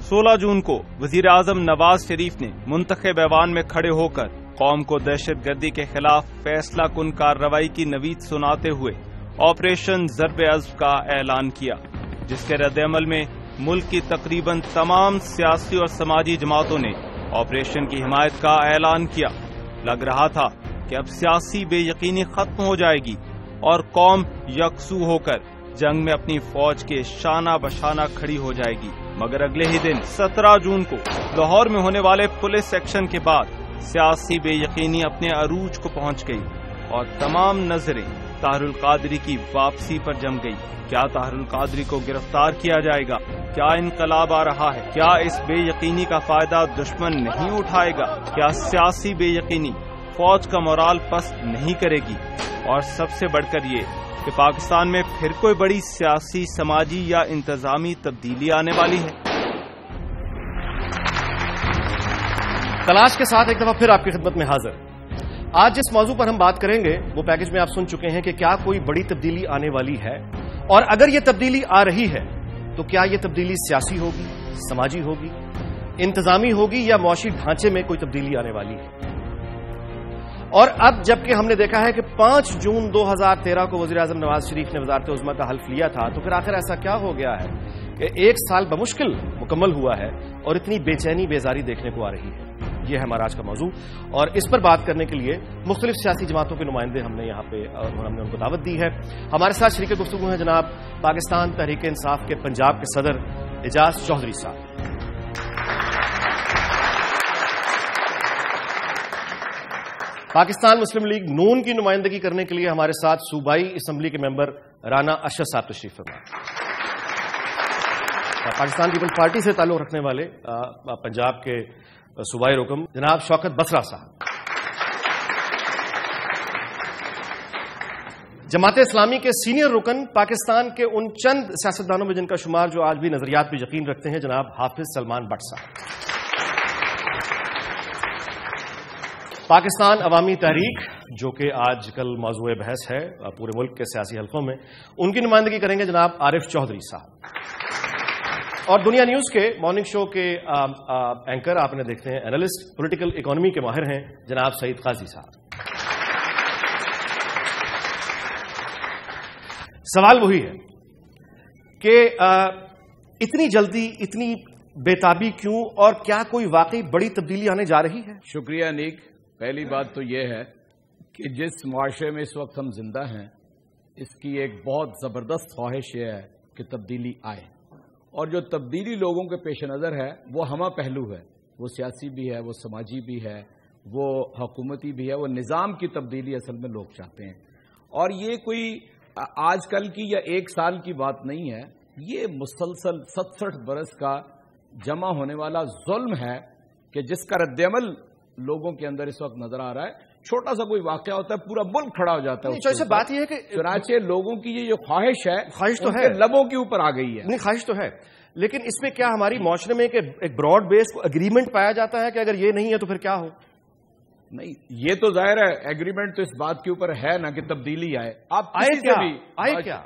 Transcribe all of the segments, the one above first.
16 جون کو وزیر اعظم نواز شریف نے منتخب ایوان میں کھڑے ہو کر قوم کو دہشت گردی کے خلاف فیصلہ کن کارروائی کی نوید سناتے ہوئے آپریشن ضرب عضب کا اعلان کیا، جس کے رد عمل میں ملک کی تقریباً تمام سیاسی اور سماجی جماعتوں نے آپریشن کی حمایت کا اعلان کیا۔ لگ رہا تھا کہ اب سیاسی بے یقینی ختم ہو جائے گی اور قوم یکسو ہو کر جنگ میں اپنی فوج کے شانہ بشانہ کھڑی ہو جائے گی، مگر اگلے ہی دن 17 جون کو لاہور میں ہونے والے پولیس ایکشن کے بعد سیاسی بے یقینی اپنے عروج کو پہنچ گئی اور تمام نظریں طاہر القادری کی واپسی پر جم گئی۔ کیا طاہر القادری کو گرفتار کیا جائے گا؟ کیا انقلاب آ رہا ہے؟ کیا اس بے یقینی کا فائدہ دشمن نہیں اٹھائے گا؟ کیا سیاسی بے یقینی فوج کا مورال پست نہیں کرے گی؟ اور سب سے بڑھ کر یہ کہ پاکستان میں پھر کوئی بڑی سیاسی، سماجی یا انتظامی تبدیلی آنے والی ہے؟ تلاش کے ساتھ ایک دفعہ پھر آپ کی خدمت میں حاضر۔ آج جس موضوع پر ہم بات کریں گے وہ پیکج میں آپ سن چکے ہیں کہ کیا کوئی بڑی تبدیلی آنے والی ہے، اور اگر یہ تبدیلی آ رہی ہے تو کیا یہ تبدیلی سیاسی ہوگی، سماجی ہوگی، انتظامی ہوگی، یا معاشی ڈھانچے میں کوئی تبدیلی آنے والی ہے؟ اور اب جبکہ ہم نے دیکھا ہے کہ 5 جون 2013 کو وزیر اعظم نواز شریف نے وزارت عظمیٰ کا حلف لیا تھا، تو پھر آخر ایسا کیا ہو گیا ہے کہ 1 سال بمشکل مکمل ہوا ہے اور اتنی بے چینی بیزاری دیکھنے کو آ رہی ہے؟ یہ ہے ہمارا آج کا موضوع، اور اس پر بات کرنے کے لیے مختلف سیاسی جماعتوں کے نمائندے ہم نے یہاں پہ ہم نے ان کو دعوت دی ہے۔ ہمارے ساتھ شریک گفتگو ہیں جناب پاکستان تحریک انصاف کے پنجاب کے صدر اعجاز چودھری صاحب، پاکستان مسلم لیگ نون کی نمائندگی کرنے کے لیے ہمارے ساتھ صوبائی اسمبلی کے ممبر رانا اشرف صاحب تشریف فرما، پاکستان پیپلز پارٹی سے تعلق رکھنے والے پنجاب کے صوبائی رکن جناب شوکت بسرا صاحب، جماعت اسلامی کے سینئر رکن پاکستان کے ان چند سیاستدانوں میں جن کا شمار جو آج بھی نظریات پہ یقین رکھتے ہیں، جناب حافظ سلمان بٹ صاحب، پاکستان عوامی تحریک جو کہ آج کل موضوع بحث ہے پورے ملک کے سیاسی حلقوں میں، ان کی نمائندگی کریں گے جناب عارف چودھری صاحب، اور دنیا نیوز کے مارننگ شو کے اینکر آپ نے دیکھتے ہیں، اینالسٹ، پولیٹیکل اکانومی کے ماہر ہیں جناب سعید قاضی صاحب۔ سوال وہی ہے کہ اتنی جلدی، اتنی بےتابی کیوں، اور کیا کوئی واقعی بڑی تبدیلی آنے جا رہی ہے؟ شکریہ نیک۔ پہلی بات تو یہ ہے کہ جس معاشرے میں اس وقت ہم زندہ ہیں، اس کی ایک بہت زبردست خواہش یہ ہے کہ تبدیلی آئے، اور جو تبدیلی لوگوں کے پیش نظر ہے وہ ہمہ پہلو ہے، وہ سیاسی بھی ہے، وہ سماجی بھی ہے، وہ حکومتی بھی ہے، وہ نظام کی تبدیلی اصل میں لوگ چاہتے ہیں۔ اور یہ کوئی آج کل کی یا 1 سال کی بات نہیں ہے، یہ مسلسل 67 برس کا جمع ہونے والا ظلم ہے کہ جس کا رد عمل لوگوں کے اندر اس وقت نظر آ رہا ہے۔ چھوٹا سا کوئی واقعہ ہوتا ہے پورا ملک کھڑا ہو جاتا ہے۔ بات یہ ہے کہ چنانچہ لوگوں کی یہ خواہش ہے، خواہش تو ہے، لبوں کے اوپر آ گئی ہے، نہیں خواہش تو ہے، لیکن اس میں کیا ہماری معاشرے میں ایک براڈ بیس اگریمنٹ پایا جاتا ہے کہ اگر یہ نہیں ہے تو پھر کیا ہو؟ نہیں، یہ تو ظاہر ہے ایگریمنٹ تو اس بات کے اوپر ہے نا کہ تبدیلی آئے۔ آپ آئے کیا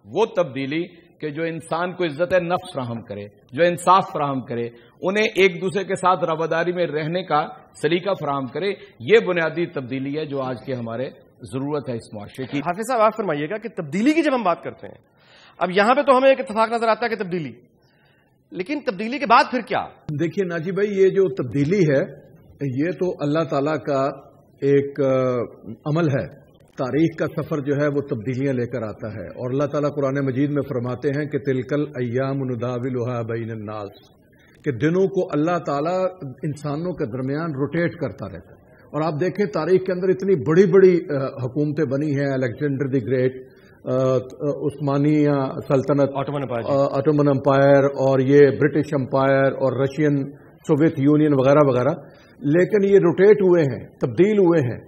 وہ تبدیلی کہ جو انسان کو عزت نفس فراہم کرے، جو انصاف فراہم کرے، انہیں ایک دوسرے کے ساتھ رواداری میں رہنے کا سلیقہ فراہم کرے، یہ بنیادی تبدیلی ہے جو آج کے ہمارے ضرورت ہے اس معاشرے کی۔ حافظ صاحب آپ فرمائیے گا کہ تبدیلی کی جب ہم بات کرتے ہیں، اب یہاں پہ تو ہمیں ایک اتفاق نظر آتا ہے کہ تبدیلی، لیکن تبدیلی کے بعد پھر کیا؟ دیکھیے ناجی بھائی، یہ جو تبدیلی ہے یہ تو اللہ تعالیٰ کا ایک عمل ہے۔ تاریخ کا سفر جو ہے وہ تبدیلیاں لے کر آتا ہے، اور اللہ تعالیٰ قرآن مجید میں فرماتے ہیں کہ تلکل ایام نداولھا بین الناس، کہ دنوں کو اللہ تعالیٰ انسانوں کے درمیان روٹیٹ کرتا رہتا ہے۔ اور آپ دیکھیں تاریخ کے اندر اتنی بڑی بڑی حکومتیں بنی ہیں، الیگزینڈر دی گریٹ، عثمانی سلطنت، آٹومن امپائر، اور یہ برٹش امپائر اور رشین سوویت یونین وغیرہ وغیرہ، لیکن یہ روٹیٹ ہوئے ہیں، تبدیل ہوئے ہیں۔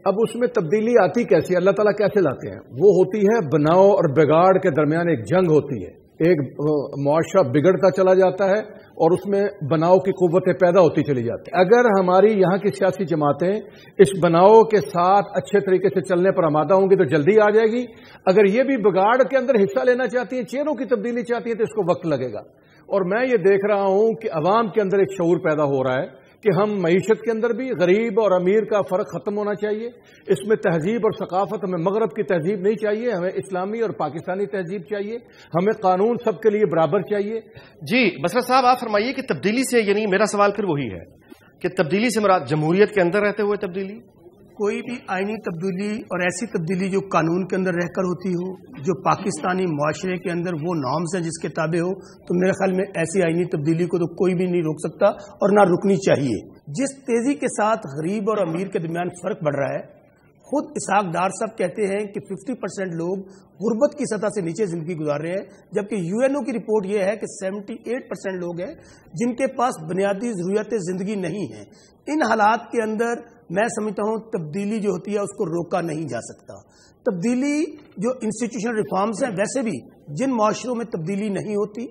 اب اس میں تبدیلی آتی کیسی؟ اللہ تعالیٰ کیسے لاتے ہیں؟ وہ ہوتی ہے بناؤ اور بگاڑ کے درمیان ایک جنگ ہوتی ہے، ایک معاشرہ بگڑتا چلا جاتا ہے اور اس میں بناؤ کی قوتیں پیدا ہوتی چلی جاتی ہیں۔ اگر ہماری یہاں کی سیاسی جماعتیں اس بناؤ کے ساتھ اچھے طریقے سے چلنے پر آمادہ ہوں گی تو جلدی آ جائے گی۔ اگر یہ بھی بگاڑ کے اندر حصہ لینا چاہتی ہیں، چہروں کی تبدیلی چاہتی ہیں، تو اس کو وقت لگے گا۔ اور میں یہ دیکھ رہا ہوں کہ عوام کے اندر ایک شعور پیدا ہو رہا ہے کہ ہم معیشت کے اندر بھی غریب اور امیر کا فرق ختم ہونا چاہیے. اس میں تہذیب اور ثقافت، ہمیں مغرب کی تہذیب نہیں چاہیے، ہمیں اسلامی اور پاکستانی تہذیب چاہیے. ہمیں قانون سب کے لیے برابر چاہیے. جی بصرت صاحب، آپ فرمائیے کہ تبدیلی سے، یعنی میرا سوال پھر وہی ہے کہ تبدیلی سے مراد جمہوریت کے اندر رہتے ہوئے تبدیلی؟ کوئی بھی آئینی تبدیلی اور ایسی تبدیلی جو قانون کے اندر رہ کر ہوتی ہو، جو پاکستانی معاشرے کے اندر وہ نارمز ہیں جس کے تابع ہو، تو میرے خیال میں ایسی آئینی تبدیلی کو تو کوئی بھی نہیں روک سکتا اور نہ رکنی چاہیے. جس تیزی کے ساتھ غریب اور امیر کے درمیان فرق بڑھ رہا ہے، خود اسحاق ڈار صاحب کہتے ہیں کہ 50% لوگ غربت کی سطح سے نیچے زندگی گزار رہے ہیں، جبکہ UNO کی رپورٹ یہ ہے کہ 78% لوگ ہیں جن کے پاس بنیادی ضروریات زندگی نہیں ہیں. ان حالات کے اندر میں سمجھتا ہوں تبدیلی جو ہوتی ہے اس کو روکا نہیں جا سکتا. تبدیلی جو انسٹیٹیوشنل ریفارمز ہیں، ویسے بھی جن معاشروں میں تبدیلی نہیں ہوتی،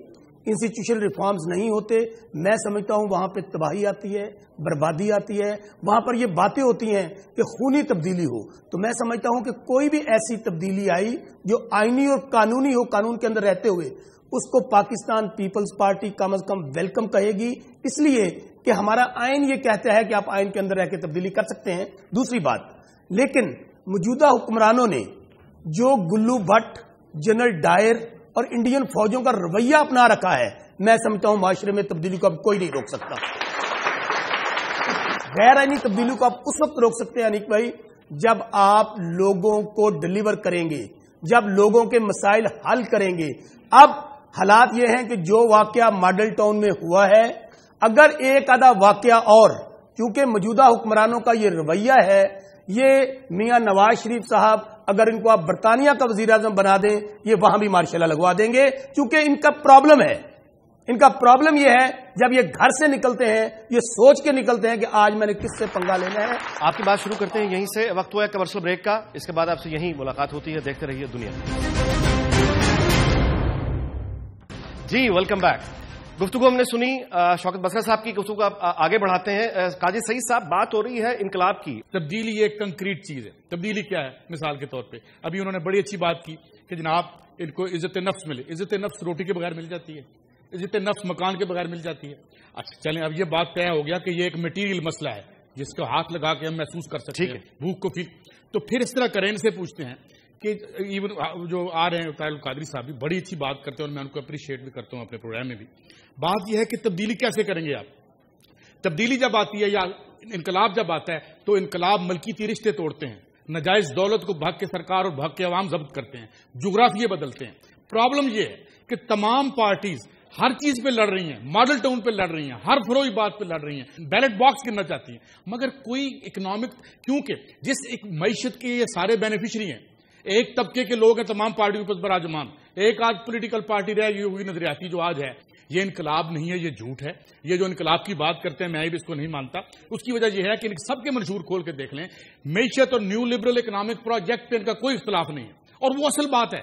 انسٹیٹیوشنل ریفارمز نہیں ہوتے، میں سمجھتا ہوں وہاں پہ تباہی آتی ہے، بربادی آتی ہے. وہاں پر یہ باتیں ہوتی ہیں کہ خونی تبدیلی ہو. تو میں سمجھتا ہوں کہ کوئی بھی ایسی تبدیلی آئی جو آئینی اور قانونی ہو، قانون کے اندر رہتے ہوئے، اس کو پاکستان پیپلز پارٹی کم از کم ویلکم کہے گی، اس لیے کہ ہمارا آئین یہ کہتا ہے کہ آپ آئین کے اندر رہ کے تبدیلی کر سکتے ہیں. دوسری بات، لیکن موجودہ حکمرانوں نے جو گلو بھٹ، جنرل ڈائر اور انڈین فوجوں کا رویہ اپنا رکھا ہے، میں سمجھتا ہوں معاشرے میں تبدیلی کو اب کوئی نہیں روک سکتا. غیر آئینی تبدیلی کو آپ اس وقت روک سکتے ہیں انیک بھائی جب آپ لوگوں کو ڈلیور کریں گے، جب لوگوں کے مسائل حل کریں گے. اب حالات یہ ہیں کہ جو واقعہ ماڈل ٹاؤن میں ہوا ہے، اگر ایک آدھا واقعہ اور، کیونکہ موجودہ حکمرانوں کا یہ رویہ ہے، یہ میاں نواز شریف صاحب اگر ان کو آپ برطانیہ کا وزیر اعظم بنا دیں، یہ وہاں بھی ماشاء اللہ لگوا دیں گے، کیونکہ ان کا پرابلم ہے. ان کا پرابلم یہ ہے جب یہ گھر سے نکلتے ہیں، یہ سوچ کے نکلتے ہیں کہ آج میں نے کس سے پنگا لینا ہے. آپ کی بات شروع کرتے ہیں یہیں سے. وقت ہوا ہے کمرشل بریک کا، اس کے بعد آپ سے یہیں ملاقات ہوتی ہے. دیکھتے رہیے دنیا. جی ویلکم بیک. گفتگو ہم نے سنی شوکت بصرت صاحب کی. گفتگو آپ آگے بڑھاتے ہیں. قاضی سعید صاحب، بات ہو رہی ہے انقلاب کی. تبدیلی ایک کنکریٹ چیز ہے. تبدیلی کیا ہے؟ مثال کے طور پہ ابھی انہوں نے بڑی اچھی بات کی کہ جناب ان کو عزت نفس ملے. عزت نفس روٹی کے بغیر مل جاتی ہے، عزت نفس مکان کے بغیر مل جاتی ہے. اچھا چلیں، اب یہ بات طے ہو گیا کہ یہ ایک مٹیریل مسئلہ ہے جس کو ہاتھ لگا کے ہم محسوس کر سکتے ہیں، بھوک کو فیل. تو پھر اس طرح کریں سے پوچھتے ہیں کہ ایون جو آ رہے ہیں طاہر القادری صاحب بھی بڑی اچھی بات کرتے ہیں اور میں ان کو اپریشیٹ بھی کرتا ہوں اپنے پروگرام میں بھی. بات یہ ہے کہ تبدیلی کیسے کریں گے آپ؟ تبدیلی جب آتی ہے یا انقلاب جب آتا ہے تو انقلاب ملکیتی رشتے توڑتے ہیں، نجائز دولت کو بھگ کے سرکار اور بھگ کے عوام ضبط کرتے ہیں، جغرافیے بدلتے ہیں. پرابلم یہ ہے کہ تمام پارٹیز ہر چیز پہ لڑ رہی ہیں، ماڈل ٹاؤن پہ لڑ رہی ہیں، ہر فروئی بات پہ لڑ رہی ہیں، بیلٹ باکس گرنا چاہتی ہیں، مگر کوئی اکنامک، کیونکہ جس ایک معیشت کے یہ سارے بینیفیشری ہیں، ایک طبقے کے لوگ ہیں تمام پارٹیوں پر براجمان، ایک آج پولیٹیکل پارٹی رہ گئی ہوئی نظریاتی جو آج ہے. یہ انقلاب نہیں ہے، یہ جھوٹ ہے. یہ جو انقلاب کی بات کرتے ہیں میں بھی اس کو نہیں مانتا. اس کی وجہ یہ ہے کہ ان سب کے منشور کھول کے دیکھ لیں، معیشت اور نیو لبرل اکنامک پروجیکٹ پہ ان کا کوئی اختلاف نہیں ہے. اور وہ اصل بات ہے.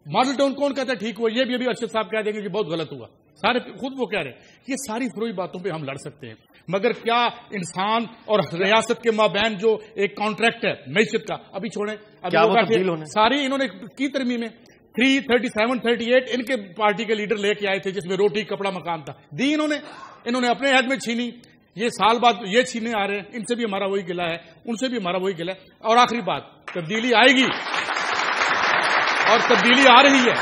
ماڈل ٹاؤن کون کہتا ہے ٹھیک ہوا؟ یہ بھی ابھی ارشد صاحب کہہ دیں گے کہ بہت غلط ہوا. سارے خود وہ کہہ رہے ہیں. یہ ساری فروئی باتوں پہ ہم لڑ سکتے ہیں، مگر کیا انسان اور ریاست کے مابین جو ایک کانٹریکٹ ہے معیشت کا، ابھی چھوڑیں، ساری انہوں نے کی ترمیمیں 337 38 ان کے پارٹی کے لیڈر لے کے آئے تھے جس میں روٹی کپڑا مکان تھا، دی انہوں نے اپنے عہد میں چھینی. یہ سال بعد یہ چھینے آ رہے ہیں. ان سے بھی ہمارا وہی گلہ ہے، ان سے بھی ہمارا وہی گلہ ہے. اور آخری بات، تبدیلی آئے گی اور تبدیلی آ رہی ہے،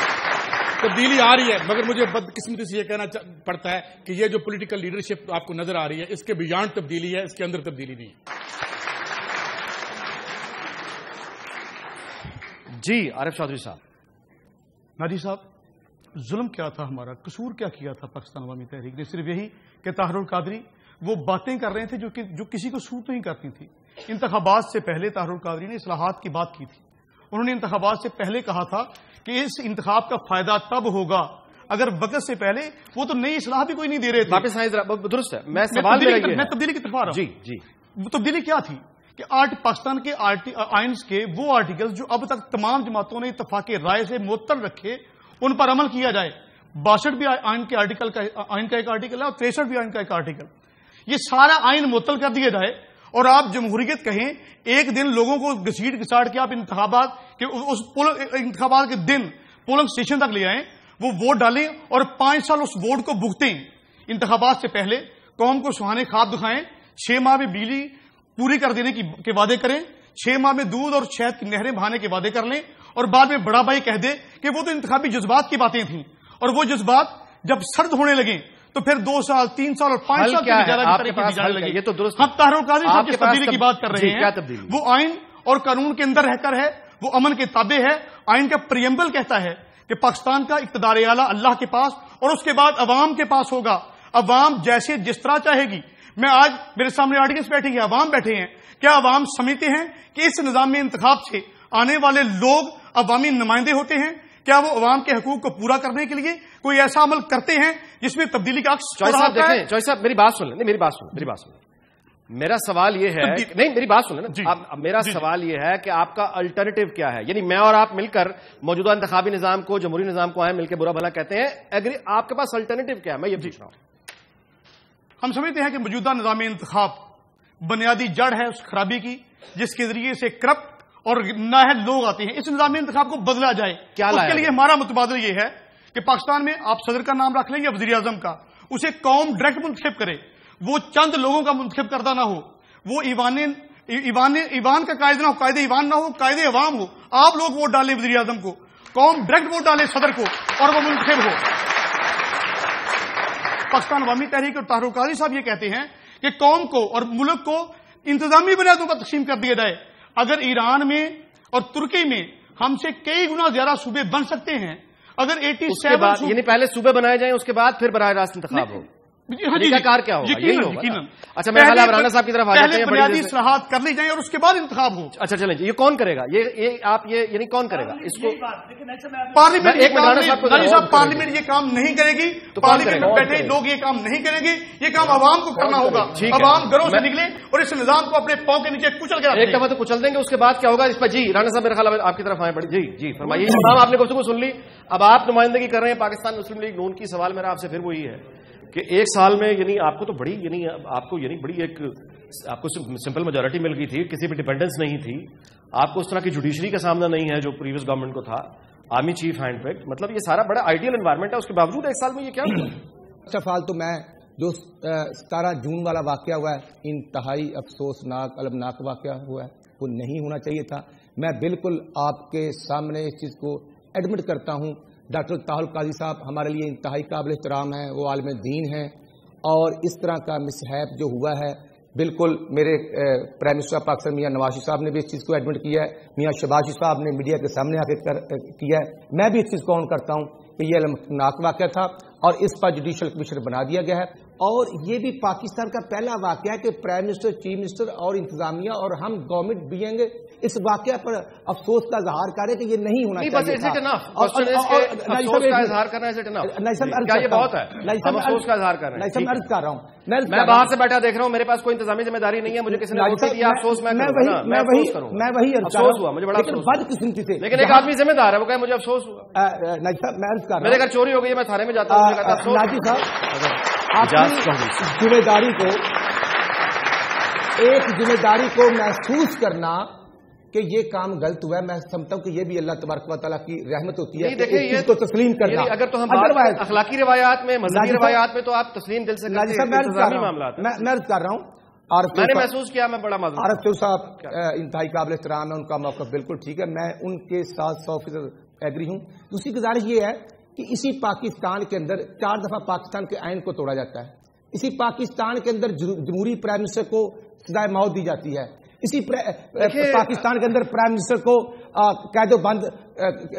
تبدیلی آ رہی ہے، مگر مجھے بدقسمتی سے یہ کہنا پڑتا ہے کہ یہ جو پولیٹیکل لیڈرشپ آپ کو نظر آ رہی ہے اس کے بیانڈ تبدیلی ہے، اس کے اندر تبدیلی نہیں ہے. جی عارف چودھری صاحب. نادی صاحب، ظلم کیا تھا ہمارا؟ قصور کیا کیا تھا پاکستان عوامی تحریک نے؟ صرف یہی کہ طاہر القادری وہ باتیں کر رہے تھے جو کسی کو سوٹ نہیں کرتی تھی. انتخابات سے پہلے طاہر القادری نے اصلاحات کی بات کی تھی. انہوں نے انتخابات سے پہلے کہا تھا کہ اس انتخاب کا فائدہ تب ہوگا اگر وقت سے پہلے، وہ تو نئی اصلاح بھی کوئی نہیں دے رہے تھے. درست ہے. میں تبدیلی کی طرف آ رہا ہوں. جی جی. وہ تبدیلی کیا تھی کہ پاکستان کے آئینز کے وہ آرٹیکل جو اب تک تمام جماعتوں نے اتفاق رائے سے معطل رکھے، ان پر عمل کیا جائے. 62 بھی آئین کا ایک آرٹیکل ہے اور 63 بھی آئین کا ایک آرٹیکل. یہ سارا آئین معطل کر دیا جائے اور آپ جمہوریت کہیں. ایک دن لوگوں کو گھسیٹ گھساڑ کے آپ انتخابات کے دن پولنگ اسٹیشن تک لے آئیں. وہ ووٹ ڈالیں اور 5 سال اس ووٹ کو بھگتیں. انتخابات سے پہلے قوم کو سہانے خواب دکھائیں, 6 ماہ میں بجلی پوری کر دینے کے وعدے کریں, 6 ماہ میں دودھ اور شہد کی نہریں بہانے کے وعدے کر لیں, اور بعد میں بڑا بھائی کہہ دے کہ وہ تو انتخابی جذبات کی باتیں تھیں, اور وہ جذبات جب سرد ہونے لگیں تو پھر 2 سال 3 سال اور 5 سال کی لگے. یہ تو درست ہم طاہر القادری صاحب کی تبدیلی کی بات کر رہے ہیں. وہ آئین اور قانون کے اندر رہ کر ہے, وہ امن کے تابع ہے. آئین کا پریمبل کہتا ہے کہ پاکستان کا اقتدار اعلیٰ اللہ کے پاس اور اس کے بعد عوام کے پاس ہوگا. عوام جیسے جس طرح چاہے گی. میں آج میرے سامنے آڈینس بیٹھی ہے, عوام بیٹھے ہیں. کیا عوام سمجھتے ہیں کہ اس نظام میں انتخاب سے آنے والے لوگ عوامی نمائندے ہوتے ہیں؟ کیا وہ عوام کے حقوق کو پورا کرنے کے لیے کوئی ایسا عمل کرتے ہیں جس میں تبدیلی کا عکس ہو رہا ہے؟ چوہے صاحب میری بات سن لیں. میری بات سن. میرا سوال یہ ہے نہیں, میری بات سن لیں نا. میرا سوال یہ ہے کہ آپ کا الٹرنیٹو کیا ہے؟ یعنی میں اور آپ مل کر موجودہ انتخابی نظام کو, جمہوری نظام کو مل کے برا بھلا کہتے ہیں. آپ کے پاس الٹرنیٹو کیا ہے؟ میں یہ پوچھ رہا ہوں. ہم سمجھتے ہیں کہ موجودہ نظام انتخاب بنیادی جڑ ہے اس خرابی کی جس کے ذریعے سے کرپٹ اور نااہل لوگ آتے ہیں. اس نظام انتخاب کو بدلا جائے. اس کے لیے ہمارا متبادل یہ ہے کہ پاکستان میں آپ صدر کا نام رکھ لیں یا وزیر اعظم کا, اسے قوم ڈائریکٹ منتخب کرے. وہ چند لوگوں کا منتخب کردہ نہ ہو. وہ ایوان کا قائد نہ ہو, قائد ایوان نہ ہو, قائد عوام ہو. آپ لوگ ووٹ ڈالیں وزیر اعظم کو, قوم ڈائریکٹ ووٹ ڈالے صدر کو اور وہ منتخب ہو. پاکستان عوامی تحریک اور طاہر القادری صاحب یہ کہتے ہیں کہ قوم کو اور ملک کو انتظامی بنیادوں پر تقسیم کر دیا جائے. اگر ایران میں اور ترکی میں ہم سے کئی گنا زیادہ صوبے بن سکتے ہیں, اگر 87 یعنی پہلے صوبے بنائے جائیں اس کے بعد پھر براہ راست انتخاب ہو. کار کیا ہوگا؟ یقیناً. اچھا میں رانا صاحب کی طرف آ جاتے ہیں. بنیادی اصلاحات کر لی جائیں اور اس کے بعد انتخاب ہو. اچھا چلیں جی, یہ کون کرے گا؟ یہ آپ یعنی کون کرے گا اس کو؟ پارلیمنٹ یہ کام نہیں کرے گی. پارلیمنٹ میں بیٹھے لوگ یہ کام نہیں کریں گے. یہ کام عوام کو کرنا ہوگا. عوام گھروں سے نکلے اور اس نظام کو اپنے پاؤں کے نیچے کچل کے ایک دفعہ تو کچل دیں گے, اس کے بعد کیا ہوگا اس پر؟ جی رانا صاحب میرے خیال آپ کی طرف آئے. جی فرمائیے. آپ نے گفتگو سن لی, اب آپ نمائندگی کر رہے ہیں پاکستان مسلم لیگ نون کی. سوال میرا آپ سے پھر وہی ہے کہ 1 سال میں یعنی آپ کو تو بڑی بڑی ایک آپ کو سمپل میجورٹی مل گئی تھی, کسی بھی ڈیپینڈنس نہیں تھی. آپ کو اس طرح کی جوڈیشری کا سامنا نہیں ہے جو پریویس گورنمنٹ کو تھا, آرمی چیف ہینڈ پک. مطلب یہ سارا بڑا آئیڈیل انوائرمنٹ ہے, اس کے باوجود 1 سال میں یہ کیا ہوا؟ سوال تو میں جو 17 جون والا واقعہ ہوا ہے, انتہائی افسوسناک المناک واقعہ ہوا ہے, وہ نہیں ہونا چاہیے تھا. میں بالکل آپ کے سامنے اس چیز کو ایڈمٹ کرتا ہوں. ڈاکٹر طاہر القادری صاحب ہمارے لیے انتہائی قابل احترام ہیں, وہ عالم دین ہیں, اور اس طرح کا مسہیپ جو ہوا ہے بالکل میرے prime minister of Pakistan Mian Nawaz Sharif صاحب نے بھی اس چیز کو ایڈمٹ کیا ہے, میاں شہباز شریف صاحب نے میڈیا کے سامنے آ کے کیا ہے. میں بھی اس چیز کو آن کرتا ہوں کہ یہ المناک واقعہ تھا اور اس پر جوڈیشل کمیشن بنا دیا گیا ہے. اور یہ بھی پاکستان کا پہلا واقعہ ہے کہ پرائم منسٹر, چیف منسٹر اور انتظامیہ اور ہم گورنمنٹ بھی ہیں گے اس واقعہ پر افسوس کا اظہار کریں کہ یہ نہیں ہونا چاہیے تھا. میں باہر سے بیٹھا دیکھ رہا ہوں, میرے پاس کوئی انتظامی ذمہ داری نہیں ہے, مجھے کسی نے افسوس میں وہی افسوس ہوا, مجھے بڑا بدقسمتی سے. لیکن ایک آدمی ذمہ دار ہے, وہ کہ مجھے افسوس ہوا, میرے گھر چوری ہو گئی, میں تھانے میں جاتا ہوں. ناجی صاحب ایک ذمہ داری کو محسوس کرنا کہ یہ کام غلط ہوا ہے, میں سمجھتا ہوں کہ یہ بھی اللہ تبارک و تعالیٰ کی رحمت ہوتی ہے اس کو تسلیم کرنا. اگر تو ہم اخلاقی روایات میں, مذہبی روایات میں, تو آپ تسلیم دل سے معاملات میں عرض کر رہا ہوں. میں نے محسوس کیا, میں بڑا معذور. عارف چودھری صاحب انتہائی قابل احترام ہے, ان کا موقف بالکل ٹھیک ہے, میں ان کے ساتھ 100% ایگری ہوں. دوسری گزارش یہ ہے کہ اسی پاکستان کے اندر 4 دفعہ پاکستان کے آئین کو توڑا جاتا ہے. اسی پاکستان کے اندر جمہوری پرائم منسٹر کو سزائے موت دی جاتی ہے. اسی پاکستان کے اندر پرائم منسٹر کو قید و بند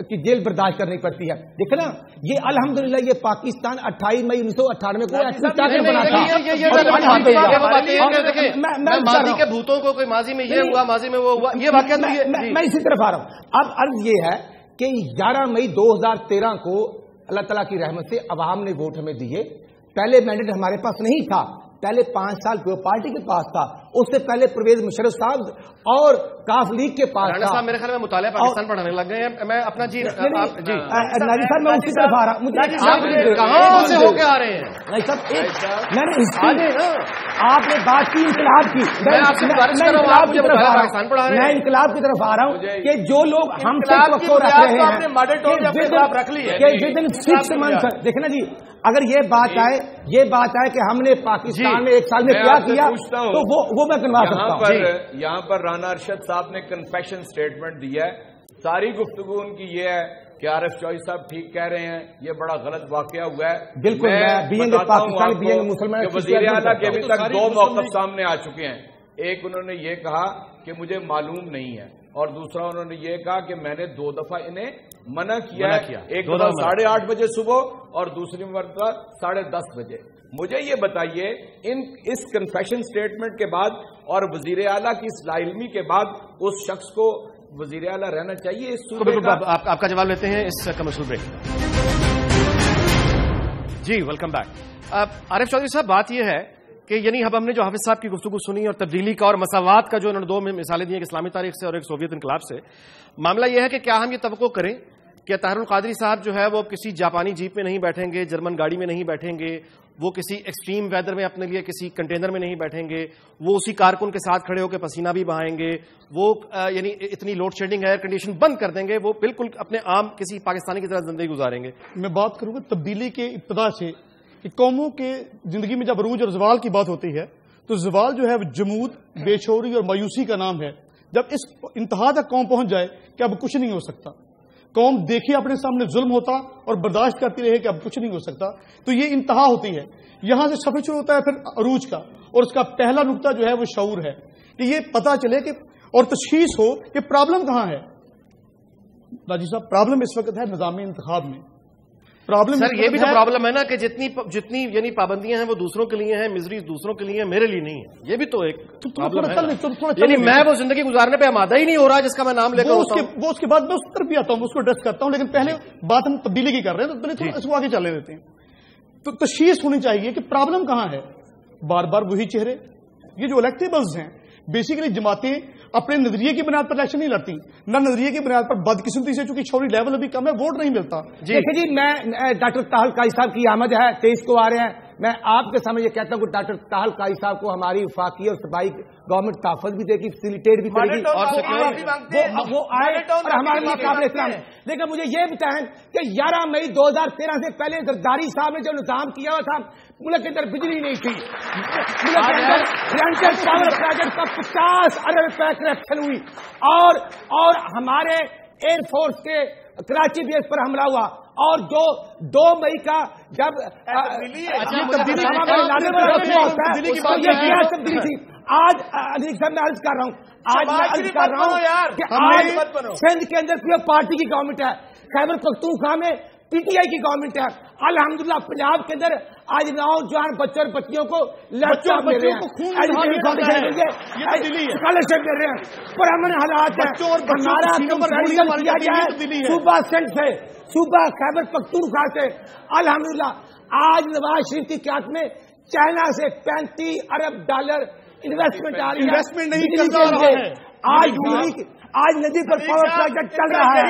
کی جیل برداشت کرنی پڑتی ہے. دیکھیں نا, یہ الحمدللہ یہ پاکستان 28 مئی 1998 کو بنا تھا. ماضی کے بھوتوں کو کوئی ماضی میں یہ ہوا, ماضی میں وہ ہوا, یہ واقعہ میں اسی طرف آ رہا ہوں. اب عرض یہ ہے کہ 11 مئی 2013 کو اللہ تعالیٰ کی رحمت سے عوام نے ووٹ ہمیں دیے. پہلے مینڈیٹ ہمارے پاس نہیں تھا, پہلے 5 سال پارٹی کے پاس تھا, اس سے پہلے پرویز مشرف صاحب اور کاف لیگ کے پاس رانا صاحب میرے خیال میں مطالعہ پاکستان پڑھانے لگ گئے ہیں. میں اپنا جی ناجی صاحب میں اس کی طرف آ رہا ہوں. کہاں سے ہو کے آ رہے ہیں نہیں صاحب میں نے آپ نے بات کی انقلاب کی, میں انقلاب کی طرف آ رہا ہوں کہ جو لوگ ہم سے توقع رکھ رہے ہیں کہ ود ان 6 months, دیکھیں نا جی, اگر یہ بات آئے کہ ہم نے پاکستان میں 1 سال میں کیا کیا تو وہ میں کنوا سکتا ہوں. یہاں پر رانا ارشد صاحب نے کنفیشن سٹیٹمنٹ دیا ہے. ساری گفتگو ان کی یہ ہے کہ عارف چوئی صاحب ٹھیک کہہ رہے ہیں, یہ بڑا غلط واقعہ ہوا ہے. بالکل پاکستان وزیر اعلیٰ کے ابھی تک 2 موقف سامنے آ چکے ہیں. ایک انہوں نے یہ کہا کہ مجھے معلوم نہیں ہے, اور دوسرا انہوں نے یہ کہا کہ میں نے 2 دفعہ انہیں منع کیا ہے. ایک دفعہ 8:30 بجے صبح اور دوسری مرتبہ 10:30 بجے. مجھے یہ بتائیے اس کنفیشن سٹیٹمنٹ کے بعد اور وزیر اعلیٰ کی اصلاح علمی کے بعد اس شخص کو وزیر اعلیٰ رہنا چاہیے؟ اس بالکل آپ کا جواب لیتے ہیں اس کمرشل بریک. جی ویلکم بیک. عارف چودھری صاحب, بات یہ ہے کہ یعنی اب ہم نے جو حافظ صاحب کی گفتگو سنی اور تبدیلی کا اور مساوات کا جو انہوں نے 2 مثالیں دی ہیں, اسلامی تاریخ سے اور ایک سوویت انقلاب سے, معاملہ یہ ہے کہ کیا ہم یہ توقع کریں کہ طاہر القادری صاحب جو ہے وہ کسی جاپانی جیپ میں نہیں بیٹھیں گے, جرمن گاڑی میں نہیں بیٹھیں گے, وہ کسی ایکسٹریم ویدر میں اپنے لیے کسی کنٹینر میں نہیں بیٹھیں گے, وہ اسی کارکن کے ساتھ کھڑے ہو کے پسینہ بھی بہائیں گے, وہ یعنی اتنی لوڈ شیڈنگ ایئر کنڈیشن بند کر دیں گے, وہ بالکل اپنے عام کسی پاکستانی کی طرح زندگی گزاریں گے. میں بات کروں گا تبدیلی کے ابتدا سے کہ قوموں کے زندگی میں جب عروج اور زوال کی بات ہوتی ہے تو زوال جو ہے وہ جمود, بے شعوری اور مایوسی کا نام ہے. جب اس انتہا تک قوم پہنچ جائے کہ اب کچھ نہیں ہو سکتا, قوم دیکھے اپنے سامنے ظلم ہوتا اور برداشت کرتی رہے کہ اب کچھ نہیں ہو سکتا, تو یہ انتہا ہوتی ہے. یہاں سے سفر شروع ہوتا ہے پھر عروج کا, اور اس کا پہلا نقطہ جو ہے وہ شعور ہے کہ یہ پتا چلے کہ اور تشخیص ہو کہ پرابلم کہاں ہے. راجی صاحب, پرابلم اس وقت ہے نظام انتخاب میں. پرابلم سر یہ بھی تو پرابلم ہے نا کہ جتنی یعنی پابندیاں ہیں وہ دوسروں کے لیے ہیں, مزری دوسروں کے لیے ہیں, میرے لیے نہیں ہے. یہ بھی تو ایک پرابلم ہے, یعنی میں وہ زندگی گزارنے پہ آمادہ ہی نہیں ہو رہا جس کا میں نام لے کر وہ اس کے بعد میں اس پر بھی آتا ہوں, اس کو ایڈریس کرتا ہوں. لیکن پہلے بات ہم تبدیلی کی کر رہے ہیں تو پہلے اس کو آگے چلے دیتے ہیں. تو تشخیص ہونی چاہیے کہ پرابلم کہاں ہے. بار بار وہی چہرے, یہ جو الیکٹیبلز ہیں بیسیکلی جماعتیں اپنے نظریے کی بنیاد پر الیکشن نہیں لڑتی, نہ نظریے کی بنیاد پر بدقسمتی سے, چونکہ شعوری لیول ابھی کم ہے, ووٹ نہیں ملتا. دیکھیں جی, میں ڈاکٹر طاہر قاضی صاحب کی آمد ہے, 23 کو آ رہے ہیں. میں آپ کے سامنے یہ کہتا ہوں کہ ڈاکٹر طاہر قاضی صاحب کو ہماری وفاقی اور صوبائی گورنمنٹ تحفظ بھی دے گی, فیسیلیٹیٹ بھی کرے گی, اور وہ آئے اور ہمارے لیے قابل احترام ہے. لیکن مجھے یہ بتائیں کہ 11 مئی 2013 سے پہلے زرداری صاحب نے جو نظام کیا ہوا تھا, ملک کے اندر بجلی نہیں تھی, ملک کے اندر رینٹڈ پاور پروجیکٹ کا 50 ارب روپے کرپشن ہوئی, اور ہمارے ایئر فورس کے کراچی بیس پر حملہ ہوا, اور جو 2 مئی کا جب تبدیلی تھی. آج میں عرض کر رہا ہوں کہ آج سندھ کے اندر کوئی پارٹی کی گورنمنٹ ہے, خیبر پختونخوا میں پی ٹی آئی کی گورنمنٹ ہے, الحمدللہ پنجاب کے اندر آج نوجوان بچوں اور بچیوں کو لیپ ٹاپ مل رہے ہیں, اسکالرشپ مل رہے ہیں, پرامن حالات ہیں. ہمارا کمپیریزن کیا گیا ہے صوبہ سندھ سے, صوبہ خیبر پختونخوا سے. الحمدللہ آج نواز شریف کی قیادت میں چائنا سے $35 ارب انویسٹمنٹ آ رہی ہے, انویسٹمنٹ نہیں کرتا ہے. آج ندی پر پاور پروجیکٹ چل رہا ہے,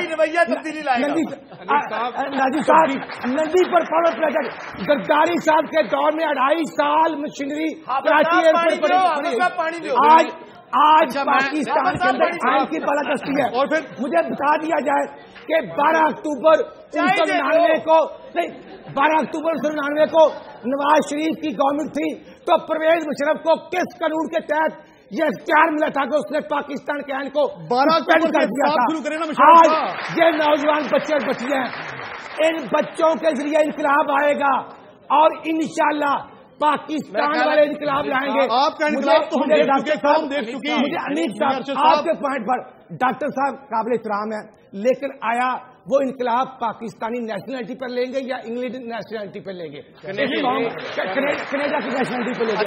ندی پر پاور پروجیکٹ زرداری صاحب کے دور میں 2.5 سال مشینری کراچی ایئرپورٹ پر. آج پاکستان کے اندر آئین کی بالادستی ہے. اور پھر مجھے بتا دیا جائے کہ 12 اکتوبر 1999 کو 12 اکتوبر 1999 کو نواز شریف کی گورنمنٹ تھی, تو پرویز مشرف کو کس قانون کے تحت یہ اختیار ملا تھا کہ اس نے پاکستان کے آئین کو 12 اکتوبر کر دیا تھا. آج یہ نوجوان بچے اور بچیاں ہیں, ان بچوں کے ذریعے انقلاب آئے گا, اور انشاءاللہ پاکستان والے انقلاب لائیں گے. آپ کا انقلاب تو ہم دیکھ چکے ہیں. مجھے انیس صاحب آپ کے پوائنٹ پر ڈاکٹر صاحب قابل احترام ہے, لیکن آیا وہ انقلاب پاکستانی نیشنلٹی پر لیں گے یا انگلینڈ نیشنلٹی پر لیں گے, کینیڈا کی نیشنلٹی پر لیں گے؟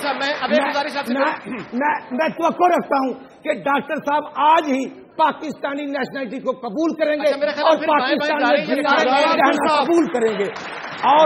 میں توقع رکھتا ہوں کہ ڈاکٹر صاحب آج ہی پاکستانی نیشنلٹی کو قبول کریں گے اور پاکستان میں قبول کریں گے. اور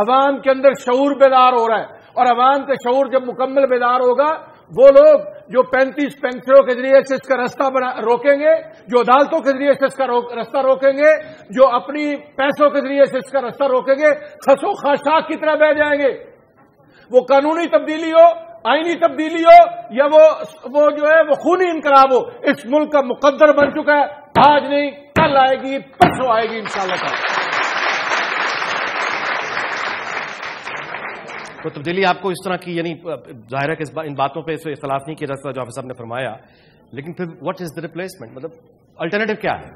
عوام کے اندر شعور بیدار ہو رہا ہے، اور عوام کا شعور جب مکمل بیدار ہوگا، وہ لوگ جو 35 پینسلوں کے ذریعے سے اس کا راستہ روکیں گے، جو عدالتوں کے ذریعے سے اس کا راستہ روکیں گے، جو اپنی پیسوں کے ذریعے سے اس کا راستہ روکیں گے، خسو خاشاک کی طرح بہ جائیں گے۔ وہ قانونی تبدیلی ہو، آئینی تبدیلی ہو، یا وہ جو ہے وہ خونی انقلاب ہو، اس ملک کا مقدر بن چکا ہے۔ آج نہیں، کل آئے گی، پرسوں آئے گی انشاءاللہ تعالی۔ تو تبدیلی آپ کو اس طرح کی، یعنی ظاہر ہے کہ ان باتوں پہ اختلاف نہیں کیا جاتا جو حافظ صاحب نے فرمایا، لیکن پھر واٹ از دا ریپلیسمنٹ، مطلب الٹرنیٹو کیا ہے؟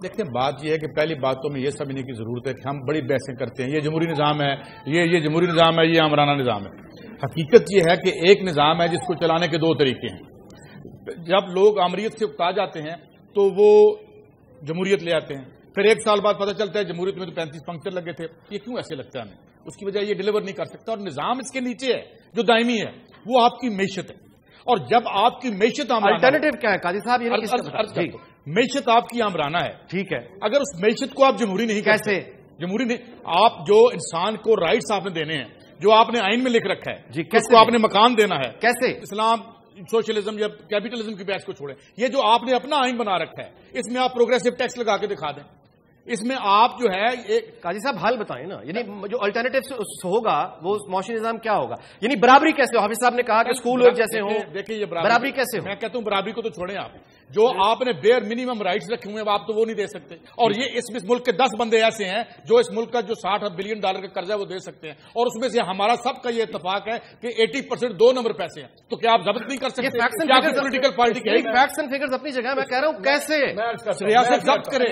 دیکھیں، بات یہ ہے کہ پہلی بات تو میں یہ سمجھنے کی ضرورت ہے کہ ہم بڑی بحثیں کرتے ہیں، یہ جمہوری نظام ہے، یہ جمہوری نظام ہے، یہ آمرانہ نظام ہے۔ حقیقت یہ ہے کہ ایک نظام ہے جس کو چلانے کے دو طریقے ہیں۔ جب لوگ آمریت سے اکتا جاتے ہیں تو وہ جمہوریت لے آتے ہیں، پھر ایک سال بعد پتہ چلتا ہے جمہوریت میں تو 35 پنکچر لگے تھے، یہ کیوں ایسے لگتا ہے ہمیں؟ اس کی وجہ یہ ڈیلیور نہیں کر سکتا، اور نظام اس کے نیچے ہے جو دائمی ہے، وہ آپ کی معیشت ہے۔ اور جب آپ کی معیشت الٹرنیٹو کیا ہے قاضی صاحب؟ معیشت آپ کی آمرانہ ہے، ٹھیک ہے، اگر اس معیشت کو آپ جمہوری نہیں کیسے جمہوری نہیں، آپ جو انسان کو رائٹس آپ نے دینے ہیں، جو آپ نے آئین میں لکھ رکھا ہے، جی، اس کو آپ نے مکان دینا ہے، کیسے؟ اسلام سوشلزم یا کیپٹلزم کی بحث کو چھوڑیں، یہ جو آپ نے اپنا آئین بنا رکھا ہے، اس میں آپ پروگریسو ٹیکس لگا کے دکھا دیں، اس میں آپ جو ہے قاضی صاحب حل بتائیں نا، یعنی جو الٹرنیٹو ہوگا وہ معاشی نظام کیا ہوگا؟ یعنی برابری کیسے ہو؟ حافظ صاحب نے کہا کہ اسکول ایک جیسے ہوں، دیکھیں یہ برابری کیسے ہو؟ میں کہتا ہوں برابری کو تو چھوڑیں، آپ جو آپ نے بیئر منیمم رائٹس رکھے ہوئے ہیں آپ تو وہ نہیں دے سکتے، اور یہ اس ملک کے 10 بندے ایسے ہیں جو اس ملک کا جو $60 بلین کا قرضہ ہے وہ دے سکتے ہیں، اور اس میں سے ہمارا سب کا یہ اتفاق ہے کہ 80% 2 نمبر پیسے ہیں، تو کیا آپ ضبط نہیں کر سکتے؟ پولیٹیکل پارٹی کے فیکٹس اینڈ فگرز اپنی جگہ، میں کہہ رہا ہوں کیسے ریاست ضبط کرے،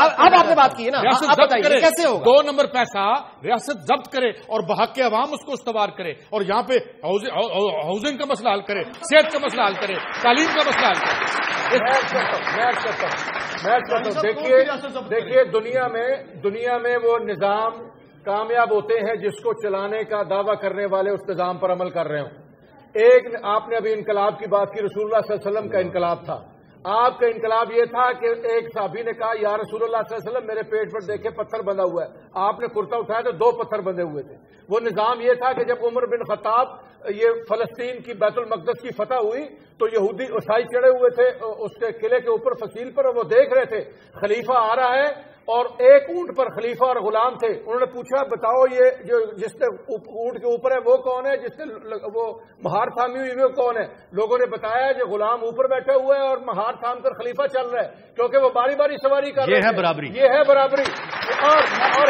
اب آپ نے بات کی ہے نا، ریاست ضبط کرے، کیسے ہوگا؟ 2 نمبر پیسہ ریاست ضبط کرے اور بحق عوام اس کو استوار کرے، اور یہاں پہ ہاؤسنگ کا مسئلہ حل کرے، صحت کا مسئلہ حل کرے، تعلیم کا مسئلہ حل کرے۔ دیکھیے دنیا میں وہ نظام کامیاب ہوتے ہیں جس کو چلانے کا دعویٰ کرنے والے اس نظام پر عمل کر رہے ہوں۔ ایک آپ نے ابھی انقلاب کی بات کی، رسول اللہ صلی اللہ علیہ وسلم کا انقلاب تھا۔ آپ کا انقلاب یہ تھا کہ ایک صحابی نے کہا یا رسول اللہ صلی اللہ علیہ وسلم میرے پیٹ پر دیکھے پتھر بندھا ہوا ہے، آپ نے کرتا اٹھایا تو 2 پتھر بندھے ہوئے تھے۔ وہ نظام یہ تھا کہ جب عمر بن خطاب یہ فلسطین کی بیت المقدس کی فتح ہوئی تو یہودی عیسائی چڑھے ہوئے تھے اس کے قلعے کے اوپر فصیل پر، اور وہ دیکھ رہے تھے خلیفہ آ رہا ہے، اور ایک اونٹ پر خلیفہ اور غلام تھے۔ انہوں نے پوچھا بتاؤ یہ جو جس نے اونٹ کے اوپر ہے وہ کون ہے، جس نے وہ مہار تھامی ہوئی وہ کون ہے؟ لوگوں نے بتایا کہ غلام اوپر بیٹھا ہوا ہے اور مہار تھام کر خلیفہ چل رہا ہے، کیونکہ وہ باری باری سواری کر رہے ہیں۔ یہ ہے برابری، یہ ہے برابری۔ اور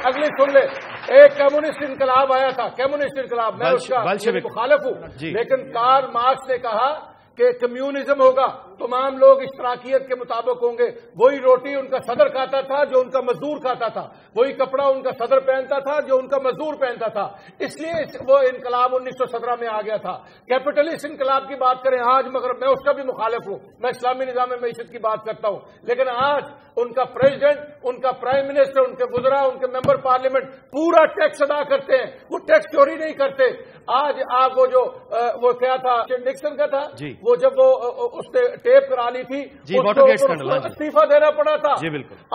اگلی سن لے، ایک کمیونسٹ انقلاب آیا تھا، کمیونسٹ انقلاب، میں اس کا مخالف ہوں، لیکن کارل مارکس نے کہا کہ کمیونزم ہوگا، تمام لوگ اشتراکیت کے مطابق ہوں گے، وہی روٹی ان کا صدر کھاتا تھا جو ان کا مزدور کھاتا تھا، وہی کپڑا ان کا صدر پہنتا تھا جو ان کا مزدور پہنتا تھا، اس لیے وہ انقلاب 1917 میں آ گیا تھا۔ کیپٹلسٹ انقلاب کی بات کریں آج، مگر میں اس کا بھی مخالف ہوں، میں اسلامی نظام معیشت کی بات کرتا ہوں، لیکن آج ان کا پریزیڈنٹ، ان کا پرائم منسٹر، ان کے وزراء، ان کے ممبر پارلیمنٹ پورا ٹیکس ادا کرتے ہیں، وہ ٹیکس چوری نہیں کرتے۔ آج آپ وہ کیا تھا نکسن کا تھا، وہ جب وہ اس نے ٹیپ کرا لی تھی استعفیٰ دینا پڑا تھا۔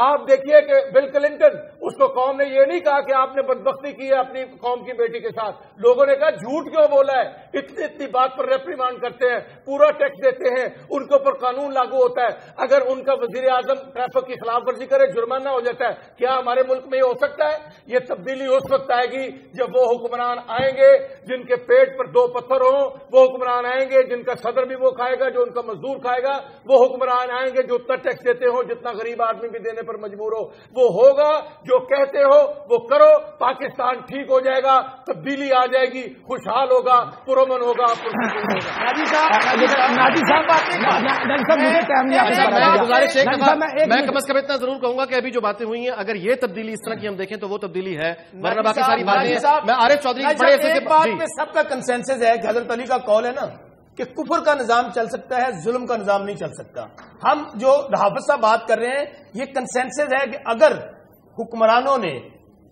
آپ دیکھیے کہ بل کلنٹن، اس کو قوم نے یہ نہیں کہا کہ آپ نے بدبختی کی ہے اپنی قوم کی بیٹی کے ساتھ، لوگوں نے کہا جھوٹ کیوں بولا ہے، اتنی بات پر ریپریمانڈ کرتے ہیں، پورا ٹیکس دیتے ہیں، ان کے اوپر قانون لاگو ہوتا ہے، اگر ان کا وزیر اعظم ٹریفک کی خلاف ورزی کرے جرمانہ ہو جاتا ہے۔ کیا ہمارے ملک میں یہ ہو سکتا ہے؟ یہ تبدیلی اس وقت آئے گی جب وہ حکمران آئیں گے جن کے پیٹ پر 2 پتھر ہوں، وہ حکمران آئیں گے جن کا صدر بھی وہ کھائے گا جو ان کا مزدور کھائے گا، وہ حکمران آئیں گے جو اتنا ٹیکس دیتے ہو جتنا غریب آدمی بھی دینے پر مجبور ہو۔ وہ ہوگا جو کہتے ہو وہ کرو، پاکستان ٹھیک ہو جائے گا، تبدیلی آ جائے گی، خوشحال ہوگا، پرامن ہوگا۔ میں کم از کم اتنا ضرور کہوں گا کہ ابھی جو باتیں ہوئی ہیں اگر یہ تبدیلی اس طرح کی ہم دیکھیں تو وہ تبدیلی ہے، ورنہ باقی ساری باتیں میں عارف چودھری بات میں سب کا کنسنسس ہے کہ حضرت علی کا قول ہے نا کہ کفر کا نظام چل سکتا ہے، ظلم کا نظام نہیں چل سکتا۔ ہم جو حافظ صاحب بات کر رہے ہیں یہ کنسنسس ہے کہ اگر حکمرانوں نے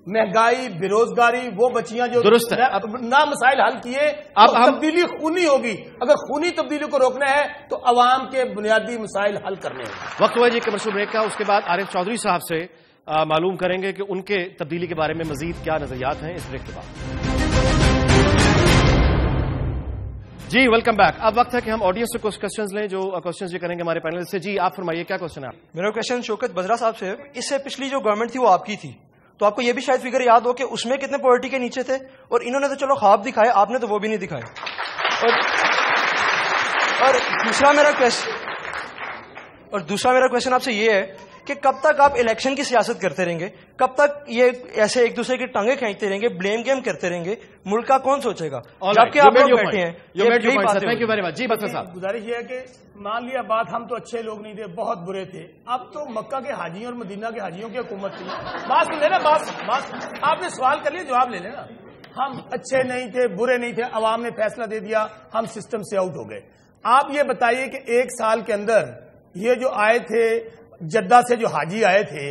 مہنگائی، بے روزگاری، وہ بچیاں جو نہ مسائل حل کیے، اب تبدیلی خونی ہوگی۔ اگر خونی تبدیلی کو روکنا ہے تو عوام کے بنیادی مسائل حل کرنے ہیں۔ وقت ہوا جی کمرشل بریک کا، اس کے بعد عارف چودھری صاحب سے معلوم کریں گے کہ ان کے تبدیلی کے بارے میں مزید کیا نظریات ہیں اس بریک کے بعد. جی ویلکم بیک. اب وقت ہے کہ ہم آڈینس سے کچھ کوشچنز لیں جو کوشچنز یہ کریں گے ہمارے پینل سے. جی آپ فرمائیے کیا کوشچن ہے آپ؟ میرا کوشچن شوکت بزرا صاحب سے. اس سے پچھلی جو گورنمنٹ تھی وہ آپ کی تھی, تو آپ کو یہ بھی شاید فگر یاد ہو کہ اس میں کتنے پاورٹی کے نیچے تھے, اور انہوں نے تو چلو خواب دکھائے, آپ نے تو وہ بھی نہیں دکھائے. اور دوسرا میرا کوشچن آپ سے یہ ہے کہ کب تک آپ الیکشن کی سیاست کرتے رہیں گے, کب تک یہ ایسے ایک دوسرے کی ٹانگیں کھینچتے رہیں گے, بلیم گیم کرتے رہیں گے, ملک کا کون سوچے گا جبکہ آپ لوگ بیٹھے ہیں. جی بس صاحب گزارش یہ ہے کہ مان لیا بات ہم تو اچھے لوگ نہیں تھے, بہت برے تھے, اب تو مکہ کے حاجیوں اور مدینہ کے حاجیوں کی حکومت تھی. بات سن لینا, بات آپ نے سوال کر لیا, جواب لے لینا. ہم اچھے نہیں تھے, برے نہیں تھے, عوام نے فیصلہ دے دیا, ہم سسٹم سے آؤٹ ہو گئے. آپ یہ بتائیے کہ ایک سال کے اندر یہ جو آئے تھے جدہ سے, جو حاجی آئے تھے,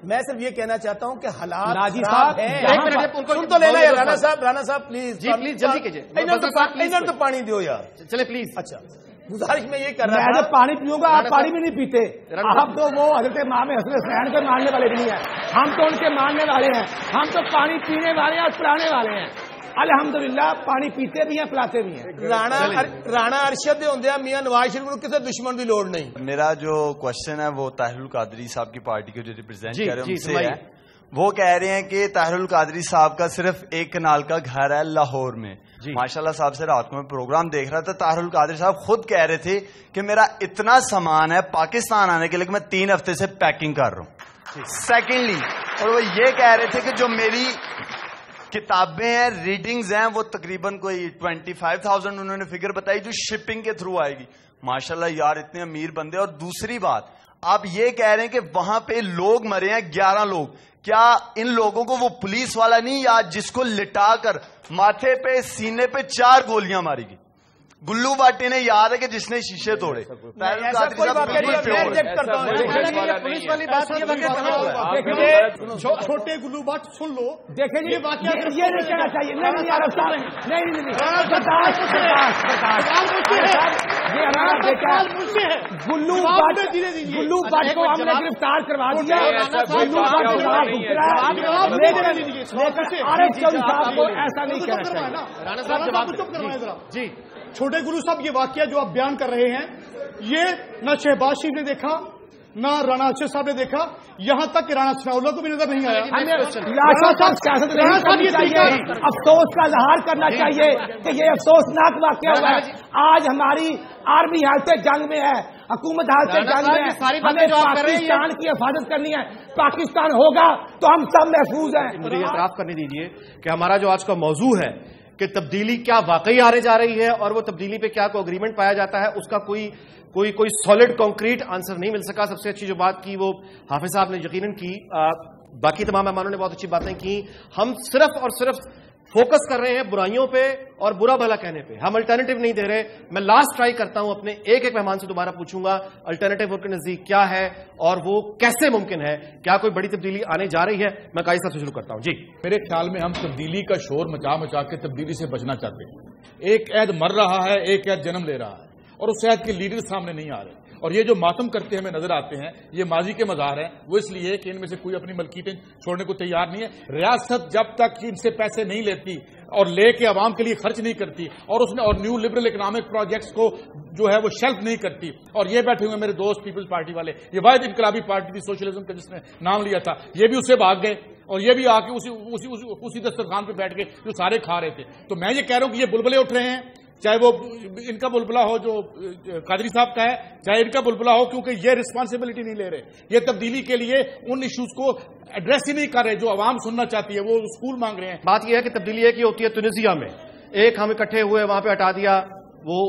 میں صرف یہ کہنا چاہتا ہوں کہ حالات سن تو لینا یار. رانا صاحب پلیز جلدی کیجیے, تو پانی دو یار, چلے پلیز. اچھا گزارش میں یہ کر رہا ہوں, پانی پیوں گا, آپ پانی بھی نہیں پیتے. آپ تو وہ حضرت امام حسن حسین کے ماننے والے بھی نہیں ہیں, ہم تو ان کے ماننے والے ہیں. ہم تو پانی پینے والے ہیں اور پلانے والے ہیں. الحمدللہ پانی پیتے بھی ہیں, پلاتے بھی ہیں. رانا ارشد ہوندے میاں نواز شریف کو کسی دشمن کی لوڑ نہیں. میرا جو کوشچن ہے وہ طاہر القادری صاحب کی پارٹی کو جو ریپرزینٹ کر رہے ہیں ان سے ہے. وہ کہہ رہے ہیں کہ طاہر القادری صاحب کا صرف ایک کنال کا گھر ہے لاہور میں. ماشاءاللہ صاحب سے رات کو میں پروگرام دیکھ رہا تھا, طاہر القادری صاحب خود کہہ رہے تھے کہ میرا اتنا سامان ہے پاکستان آنے کے لیے کہ میں 3 ہفتے سے پیکنگ کر رہا ہوں. سیکنڈلی, اور وہ یہ کہہ رہے تھے کہ جو میری کتابیں ہیں, ریڈنگز ہیں, وہ تقریباً کوئی 25,000 انہوں نے فگر بتائی جو شپنگ کے تھرو آئے گی. ماشاءاللہ یار اتنے امیر بندے. اور دوسری بات آپ یہ کہہ رہے ہیں کہ وہاں پہ لوگ مرے ہیں 11 لوگ, کیا ان لوگوں کو وہ پولیس والا نہیں یاد جس کو لٹا کر ماتھے پہ سینے پہ 4 گولیاں ماری گئی؟ گلو باٹی نے یاد ہے کہ جس نے شیشے توڑے. چھوٹے گلو باٹ سن لو, دیکھیں یہ نہیں کہنا چاہیے. گلو باٹ کو ہم نے گرفتار کروا دیا. ایسا نہیں کہنا چاہیے. جی چھوٹے گلو صاحب, یہ واقعہ جو آپ بیان کر رہے ہیں یہ نہ شہباز شریف نے دیکھا, نہ رانا ارشد صاحب نے دیکھا, یہاں تک کہ رانا ثناء اللہ کو بھی نظر نہیں آیا. افسوس کا اظہار کرنا چاہیے کہ یہ افسوسناک واقعہ ہوا ہے. آج ہماری آرمی حالت جنگ میں ہے, حکومت حالت جنگ میں ہے, ہمیں پاکستان کی حفاظت کرنی ہے. پاکستان ہوگا تو ہم سب محفوظ ہیں. مجھے اعتراف کرنے دیجیے کہ ہمارا جو آج کا موضوع ہے کہ تبدیلی کیا واقعی آنے جا رہی ہے اور وہ تبدیلی پہ کیا کوئی اگریمنٹ پایا جاتا ہے, اس کا کوئی سالڈ کانکریٹ آنسر نہیں مل سکا. سب سے اچھی جو بات کی وہ حافظ صاحب نے یقیناً کی, باقی تمام مہمانوں نے بہت اچھی باتیں کی. ہم صرف اور صرف فوکس کر رہے ہیں برائیوں پہ اور برا بھلا کہنے پہ, ہم الٹرنیٹیو نہیں دے رہے. میں لاسٹ ٹرائی کرتا ہوں اپنے ایک مہمان سے دوبارہ پوچھوں گا الٹرنیٹیو ان کے نزدیک کیا ہے اور وہ کیسے ممکن ہے, کیا کوئی بڑی تبدیلی آنے جا رہی ہے. میں قائد صاحب سے شروع کرتا ہوں. جی میرے خیال میں ہم تبدیلی کا شور مچا کے تبدیلی سے بچنا چاہتے ہیں. ایک عہد مر رہا ہے, ایک عہد جنم لے رہا ہے, اور اس عہد کے لیڈر سامنے نہیں آ رہے. اور یہ جو ماتم کرتے ہمیں نظر آتے ہیں یہ ماضی کے مزار ہیں. وہ اس لیے کہ ان میں سے کوئی اپنی ملکیتیں چھوڑنے کو تیار نہیں ہے. ریاست جب تک ان سے پیسے نہیں لیتی اور لے کے عوام کے لیے خرچ نہیں کرتی اور نیو لبرل اکنامک پروجیکٹس کو جو ہے وہ شیلف نہیں کرتی, اور یہ بیٹھے ہوئے میرے دوست پیپلز پارٹی والے, یہ واحد انقلابی پارٹی تھی سوشلزم کا جس نے نام لیا تھا, یہ بھی اس سے بھاگ گئے اور یہ بھی آ کے اسی دسترخوان پہ بیٹھ گئے جو سارے کھا رہے تھے. تو میں یہ کہہ رہا ہوں کہ یہ بلبلے اٹھ رہے ہیں, چاہے وہ ان کا بلبلا ہو جو قادری صاحب کا ہے, چاہے ان کا بلبلا ہو, کیونکہ یہ رسپانسبلٹی نہیں لے رہے. یہ تبدیلی کے لیے ان ایشوز کو ایڈریس ہی نہیں کر رہے جو عوام سننا چاہتی ہے. وہ اسکول مانگ رہے ہیں. بات یہ ہے کہ تبدیلی ایک ہی ہوتی ہے تونسیا میں, ایک ہم اکٹھے ہوئے وہاں پہ ہٹا دیا, وہ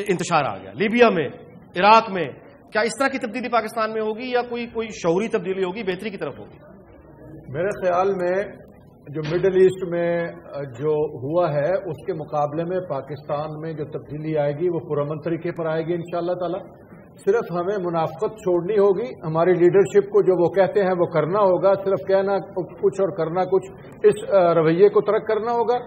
انتشار آ گیا. لیبیا میں, عراق میں, کیا اس طرح کی تبدیلی پاکستان میں ہوگی یا کوئی شعوری تبدیلی ہوگی, بہتری کی طرف ہوگی؟ میرے خیال میں جو مڈل ایسٹ میں جو ہوا ہے اس کے مقابلے میں پاکستان میں جو تبدیلی آئے گی وہ پرامن طریقے پر آئے گی انشاءاللہ تعالی. صرف ہمیں منافقت چھوڑنی ہوگی, ہماری لیڈرشپ کو جو وہ کہتے ہیں وہ کرنا ہوگا, صرف کہنا کچھ اور کرنا کچھ, اس رویے کو ترک کرنا ہوگا.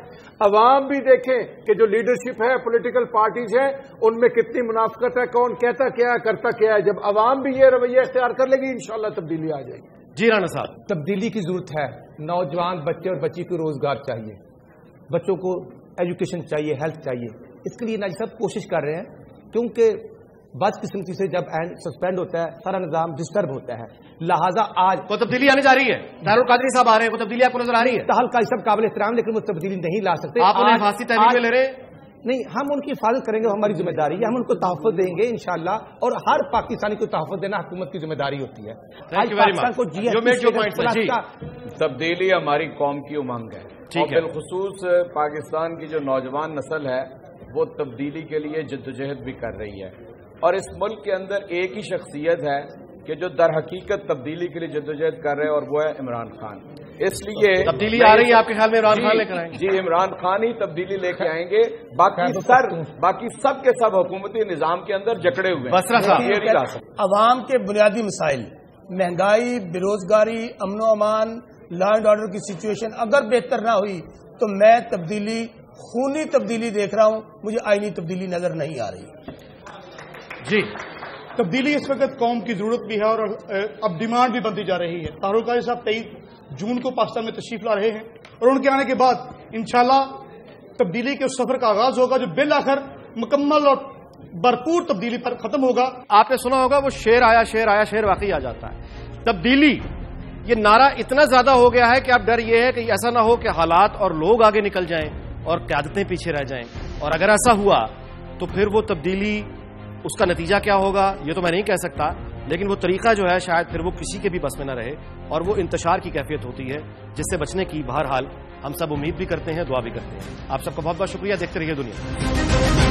عوام بھی دیکھیں کہ جو لیڈرشپ ہے پولیٹیکل پارٹیز ہیں ان میں کتنی منافقت ہے, کون کہتا کیا ہے کرتا کیا ہے. جب عوام بھی یہ رویہ اختیار کر لے گی انشاءاللہ تبدیلی آ جائے گی. جی رانا صاحب، تبدیلی کی ضرورت ہے. نوجوان بچے اور بچی کو روزگار چاہیے, بچوں کو ایجوکیشن چاہیے, ہیلتھ چاہیے. اس کے لیے ناجی صاحب کوشش کر رہے ہیں, کیونکہ بدقسمتی سے جب سسپینڈ ہوتا ہے سارا نظام ڈسٹرب ہوتا ہے. لہٰذا آج کوئی تبدیلی آنے جا رہی ہے. طاہر القادری صاحب آ رہے ہیں, کوئی تبدیلی آپ کو نظر آ رہی ہے؟ طاہر القادری صاحب قابل احترام, لیکن وہ تبدیلی نہیں لا سکتے. آپ انہیں پھانسی تحریک میں لے رہے ہیں؟ نہیں, ہم ان کی حفاظت کریں گے, وہ ہماری ذمہ داری ہے. ہم ان کو تحفظ دیں گے انشاءاللہ, اور ہر پاکستانی کو تحفظ دینا حکومت کی ذمہ داری ہوتی ہے. تبدیلی ہماری قوم کی امنگ ہے, اور بالخصوص پاکستان کی جو نوجوان نسل ہے وہ تبدیلی کے لیے جدوجہد بھی کر رہی ہے. اور اس ملک کے اندر ایک ہی شخصیت ہے کہ جو در حقیقت تبدیلی کے لیے جدوجہد کر رہے ہیں, اور وہ ہے عمران خان. اس لیے تبدیلی آ رہی ہے آپ کے خیال میں عمران خان لے کر آئیں گے؟ جی, عمران خان ہی تبدیلی لے کے آئیں گے. باقی سب کے سب حکومتی نظام کے اندر جکڑے ہوئے ہیں. عوام کے بنیادی مسائل, مہنگائی, بے روزگاری, امن و امان, لا اینڈ آرڈر کی سچویشن اگر بہتر نہ ہوئی تو میں تبدیلی, خونی تبدیلی دیکھ رہا ہوں, مجھے آئینی تبدیلی نظر نہیں آ رہی. جی, تبدیلی اس وقت قوم کی ضرورت بھی ہے, اور اب ڈیمانڈ بھی بنتی جا رہی ہے. طاہر القادری صاحب 23 جون کو پاکستان میں تشریف لا رہے ہیں, اور ان کے آنے کے بعد انشاءاللہ تبدیلی کے اس سفر کا آغاز ہوگا جو بالآخر مکمل اور بھرپور تبدیلی پر ختم ہوگا. آپ نے سنا ہوگا وہ شیر آیا شیر آیا شیر واقعی آ جاتا ہے. تبدیلی یہ نعرہ اتنا زیادہ ہو گیا ہے کہ اب ڈر یہ ہے کہ ایسا نہ ہو کہ حالات اور لوگ آگے نکل جائیں اور قیادتیں پیچھے رہ جائیں, اور اگر ایسا ہوا تو پھر وہ تبدیلی, اس کا نتیجہ کیا ہوگا یہ تو میں نہیں کہہ سکتا, لیکن وہ طریقہ جو ہے شاید پھر وہ کسی کے بھی بس میں نہ رہے, اور وہ انتشار کی کیفیت ہوتی ہے جس سے بچنے کی بہرحال ہم سب امید بھی کرتے ہیں, دعا بھی کرتے ہیں. آپ سب کا بہت بہت شکریہ. دیکھتے رہیے دنیا.